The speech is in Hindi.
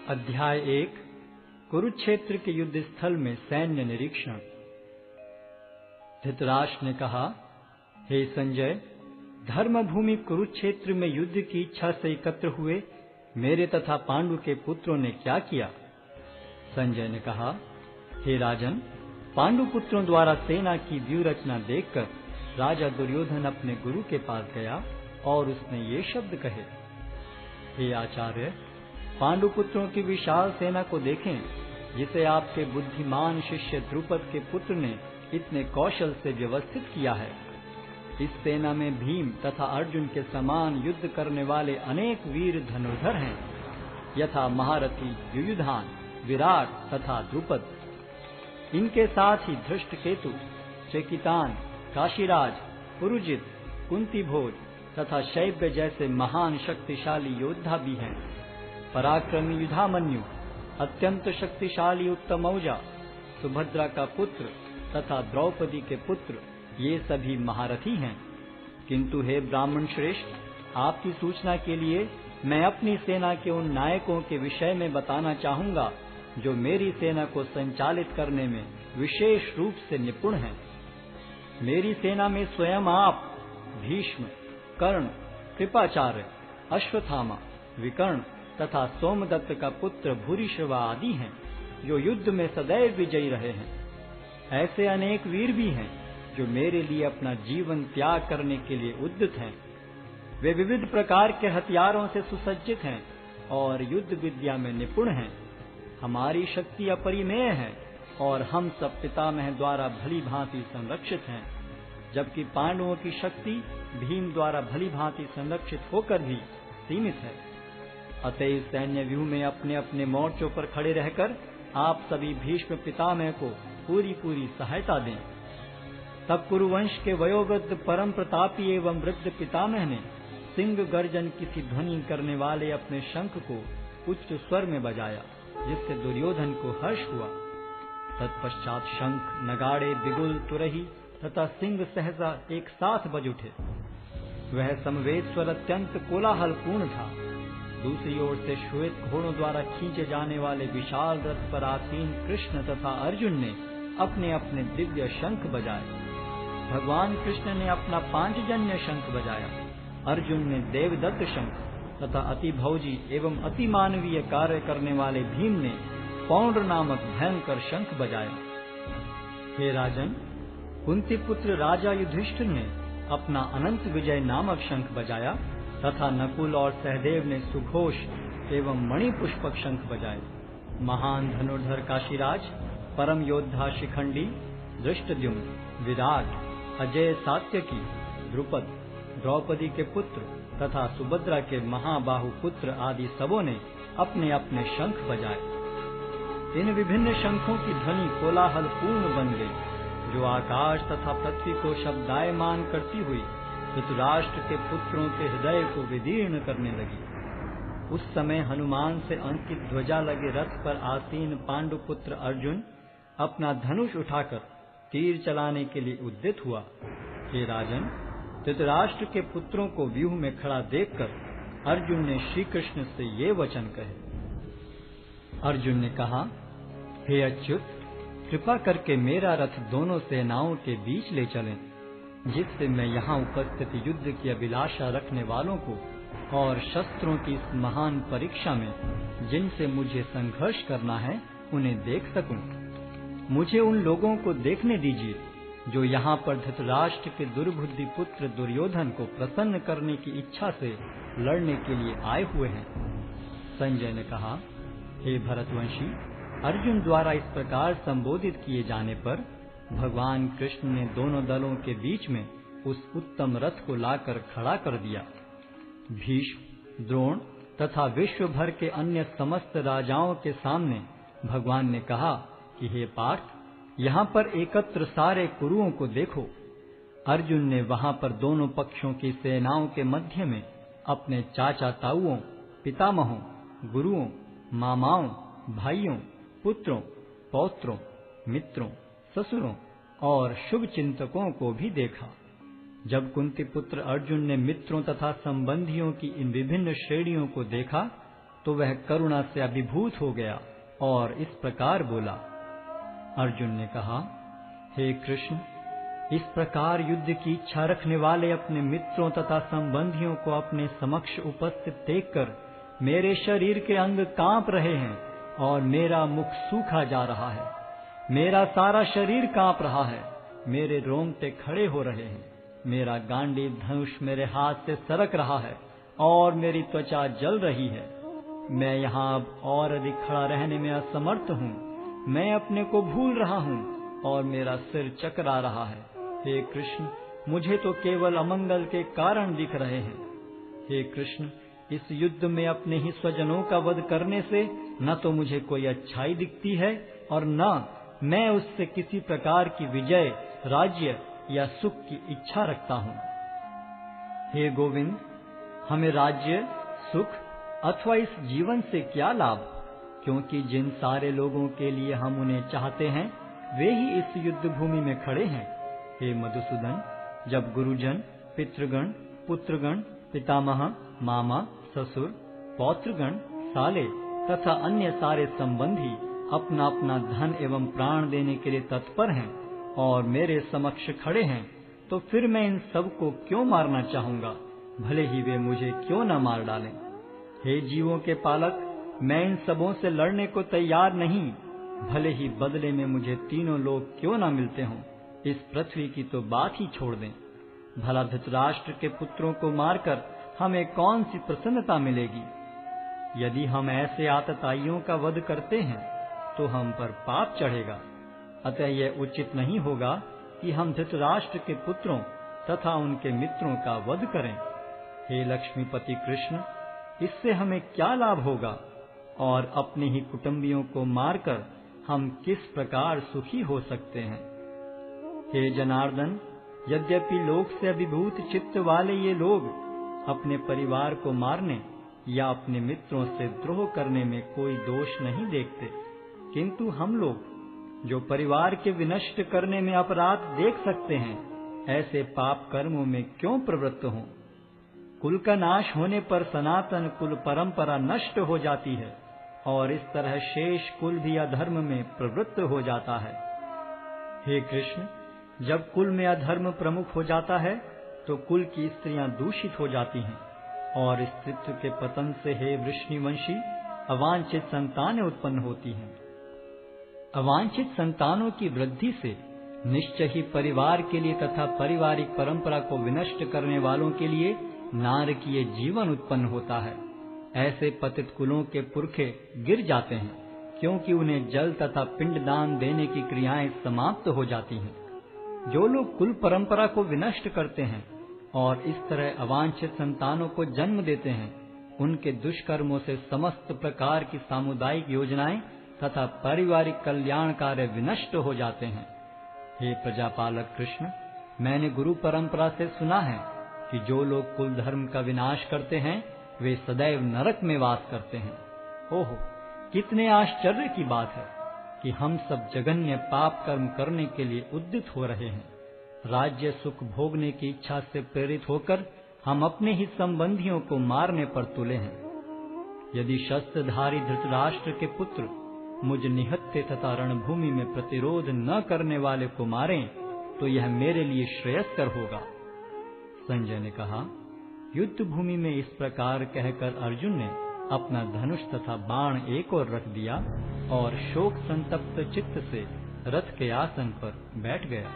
अध्याय 1 कुरुक्षेत्र के युद्ध स्थल में सैन्य निरीक्षण। धृतराष्ट्र ने कहा, हे संजय, धर्मभूमि कुरुक्षेत्र में युद्ध की इच्छा से एकत्र हुए मेरे तथा पांडु के पुत्रों ने क्या किया? संजय ने कहा, हे राजन, पांडु पुत्रों द्वारा सेना की व्यूह रचना देखकर राजा दुर्योधन अपने गुरु के पास गया और उसने ये शब्द कहे, हे आचार्य, पांडु पुत्रों की विशाल सेना को देखें, जिसे आपके बुद्धिमान शिष्य द्रुपद के पुत्र ने इतने कौशल से व्यवस्थित किया है। इस सेना में भीम तथा अर्जुन के समान युद्ध करने वाले अनेक वीर धनुर्धर हैं, यथा महारथी युयुधान, विराट तथा द्रुपद। इनके साथ ही धृष्टकेतु, चेकितान, काशीराज, पुरुजित, कुंतीभोज तथा शैब्य जैसे महान शक्तिशाली योद्धा भी हैं। पराक्रमी युधामन्यु, अत्यंत शक्तिशाली उत्तमौजा, सुभद्रा का पुत्र तथा द्रौपदी के पुत्र, ये सभी महारथी हैं। किंतु हे ब्राह्मण श्रेष्ठ, आपकी सूचना के लिए मैं अपनी सेना के उन नायकों के विषय में बताना चाहूंगा जो मेरी सेना को संचालित करने में विशेष रूप से निपुण हैं। मेरी सेना में स्वयं आप, भीष्म, कर्ण, कृपाचार्य, अश्वत्थामा, विकर्ण तथा सोमदत्त का पुत्र भूरिश्रवा आदि हैं, जो युद्ध में सदैव विजयी रहे हैं। ऐसे अनेक वीर भी हैं जो मेरे लिए अपना जीवन त्याग करने के लिए उद्यत हैं। वे विविध प्रकार के हथियारों से सुसज्जित हैं और युद्ध विद्या में निपुण हैं। हमारी शक्ति अपरिमेय है और हम सब पितामह द्वारा भली भांति संरक्षित हैं, जबकि पांडवों की शक्ति भीम द्वारा भली भांति संरक्षित होकर भी सीमित है। अतएव सैन्य व्यूह में अपने अपने मोर्चों पर खड़े रहकर आप सभी भीष्म पितामह को पूरी सहायता दें। तब कुरुवंश के वयोवृद्ध परम प्रतापी एवं वृद्ध पितामह ने सिंह गर्जन किसी ध्वनि करने वाले अपने शंख को उच्च स्वर में बजाया, जिससे दुर्योधन को हर्ष हुआ। तत्पश्चात शंख, नगाड़े, बिगुल, तुरही तथा सिंह सहसा एक साथ बज उठे। वह समवेत स्वर अत्यंत कोलाहलपूर्ण था। दूसरी ओर से श्वेत घोड़ों द्वारा खींचे जाने वाले विशाल रथ पर आसीन कृष्ण तथा अर्जुन ने अपने अपने दिव्य शंख बजाए। भगवान कृष्ण ने अपना पांचजन्य शंख बजाया, अर्जुन ने देवदत्त शंख तथा अति भौजी एवं अति मानवीय कार्य करने वाले भीम ने पौंड्र नामक भयंकर शंख बजाया। हे राजन, कुंती पुत्र राजा युधिष्ठिर ने अपना अनंत विजय नामक शंख बजाया तथा नकुल और सहदेव ने सुघोष एवं मणिपुष्पक शंख बजाए। महान धनुर्धर काशीराज, परम योद्धा शिखंडी, धृष्टद्युम्न, विराट, अजय सात्यकी, द्रुपद, द्रौपदी के पुत्र तथा सुभद्रा के महाबाहु पुत्र आदि सबों ने अपने अपने शंख बजाए। इन विभिन्न शंखों की ध्वनि कोलाहल पूर्ण बन गई, जो आकाश तथा पृथ्वी को शब्दायमान करती हुई धृतराष्ट्र के पुत्रों के हृदय को विदीर्ण करने लगी। उस समय हनुमान से अंकित ध्वजा लगे रथ पर आसीन पांडु पुत्र अर्जुन अपना धनुष उठाकर तीर चलाने के लिए उद्यत हुआ। हे राजन, धृतराष्ट्र के पुत्रों को व्यूह में खड़ा देखकर अर्जुन ने श्री कृष्ण से ये वचन कहे। अर्जुन ने कहा, हे अच्युत, कृपा करके मेरा रथ दोनों सेनाओं के बीच ले चलें, जिससे मैं यहाँ उपस्थित युद्ध की अभिलाषा रखने वालों को और शस्त्रों की इस महान परीक्षा में जिनसे मुझे संघर्ष करना है उन्हें देख सकूं। मुझे उन लोगों को देखने दीजिए जो यहाँ पर धृतराष्ट्र के दुर्बुद्धि पुत्र दुर्योधन को प्रसन्न करने की इच्छा से लड़ने के लिए आए हुए हैं। संजय ने कहा, हे भरतवंशी, अर्जुन द्वारा इस प्रकार संबोधित किए जाने पर भगवान कृष्ण ने दोनों दलों के बीच में उस उत्तम रथ को लाकर खड़ा कर दिया। भीष्म, द्रोण तथा विश्व भर के अन्य समस्त राजाओं के सामने भगवान ने कहा कि हे पार्थ, यहाँ पर एकत्र सारे कुरुओं को देखो। अर्जुन ने वहाँ पर दोनों पक्षों की सेनाओं के मध्य में अपने चाचा ताऊओं, पितामहों, गुरुओं, मामाओं, भाइयों, पुत्रों, पौत्रों, मित्रों, ससुरों और शुभ चिंतकों को भी देखा। जब कुंती पुत्र अर्जुन ने मित्रों तथा संबंधियों की इन विभिन्न श्रेणियों को देखा तो वह करुणा से अभिभूत हो गया और इस प्रकार बोला। अर्जुन ने कहा, हे कृष्ण, इस प्रकार युद्ध की इच्छा रखने वाले अपने मित्रों तथा संबंधियों को अपने समक्ष उपस्थित देखकर मेरे शरीर के अंग कांप रहे हैं और मेरा मुख सूखा जा रहा है। मेरा सारा शरीर कांप रहा है, मेरे रोंगटे खड़े हो रहे हैं, मेरा गांडीव धनुष मेरे हाथ से सरक रहा है और मेरी त्वचा जल रही है। मैं यहाँ अब और अधिक खड़ा रहने में असमर्थ हूँ। मैं अपने को भूल रहा हूँ और मेरा सिर चकरा रहा है। हे कृष्ण, मुझे तो केवल अमंगल के कारण दिख रहे हैं। हे कृष्ण, इस युद्ध में अपने ही स्वजनों का वध करने से न तो मुझे कोई अच्छाई दिखती है और न मैं उससे किसी प्रकार की विजय, राज्य या सुख की इच्छा रखता हूँ। हे गोविंद, हमें राज्य, सुख अथवा इस जीवन से क्या लाभ, क्योंकि जिन सारे लोगों के लिए हम उन्हें चाहते हैं वे ही इस युद्ध भूमि में खड़े हैं। हे मधुसूदन, जब गुरुजन, पितृगण, पुत्रगण, पितामह, मामा, ससुर, पौत्रगण, साले तथा अन्य सारे संबंधी अपना अपना धन एवं प्राण देने के लिए तत्पर हैं और मेरे समक्ष खड़े हैं, तो फिर मैं इन सब को क्यों मारना चाहूंगा, भले ही वे मुझे क्यों न मार डालें। हे जीवों के पालक, मैं इन सबों से लड़ने को तैयार नहीं, भले ही बदले में मुझे तीनों लोग क्यों न मिलते हों। इस पृथ्वी की तो बात ही छोड़ दें। भला धृतराष्ट्र के पुत्रों को मारकर हमें कौन सी प्रसन्नता मिलेगी। यदि हम ऐसे आतताइयों का वध करते हैं तो हम पर पाप चढ़ेगा। अतः यह उचित नहीं होगा कि हम धृतराष्ट्र के पुत्रों तथा उनके मित्रों का वध करें। हे लक्ष्मीपति कृष्ण, इससे हमें क्या लाभ होगा और अपने ही कुटुंबियों को मारकर हम किस प्रकार सुखी हो सकते हैं। हे जनार्दन, यद्यपि लोक से अभिभूत चित्त वाले ये लोग अपने परिवार को मारने या अपने मित्रों से द्रोह करने में कोई दोष नहीं देखते, किंतु हम लोग जो परिवार के विनष्ट करने में अपराध देख सकते हैं, ऐसे पाप कर्मों में क्यों प्रवृत्त हों। कुल का नाश होने पर सनातन कुल परंपरा नष्ट हो जाती है और इस तरह शेष कुल भी अधर्म में प्रवृत्त हो जाता है। हे कृष्ण, जब कुल में अधर्म प्रमुख हो जाता है तो कुल की स्त्रियां दूषित हो जाती हैं और स्त्रीत्व के पतन से हे वृष्णिवंशी अवांछित संतानें उत्पन्न होती हैं। अवांछित संतानों की वृद्धि से निश्चय ही परिवार के लिए तथा पारिवारिक परंपरा को विनष्ट करने वालों के लिए नारकीय जीवन उत्पन्न होता है। ऐसे पतित कुलों के पुरखे गिर जाते हैं, क्योंकि उन्हें जल तथा पिंडदान देने की क्रियाएं समाप्त हो जाती हैं। जो लोग कुल परंपरा को विनष्ट करते हैं और इस तरह अवांछित संतानों को जन्म देते हैं, उनके दुष्कर्मों से समस्त प्रकार की सामुदायिक योजनाएं तथा पारिवारिक कल्याण कार्य विनष्ट हो जाते हैं। हे प्रजापालक कृष्ण, मैंने गुरु परंपरा से सुना है कि जो लोग कुल धर्म का विनाश करते हैं वे सदैव नरक में वास करते हैं। ओहो, कितने आश्चर्य की बात है कि हम सब जघन्य पाप कर्म करने के लिए उद्यत हो रहे हैं। राज्य सुख भोगने की इच्छा से प्रेरित होकर हम अपने ही संबंधियों को मारने पर तुले हैं। यदि शस्त्रधारी धृतराष्ट्र के पुत्र मुझ निहत्थे तथा रणभूमि में प्रतिरोध न करने वाले को मारें तो यह मेरे लिए श्रेयस्कर होगा। संजय ने कहा, युद्ध भूमि में इस प्रकार कहकर अर्जुन ने अपना धनुष तथा बाण एक ओर रख दिया और शोक संतप्त चित्त से रथ के आसन पर बैठ गया।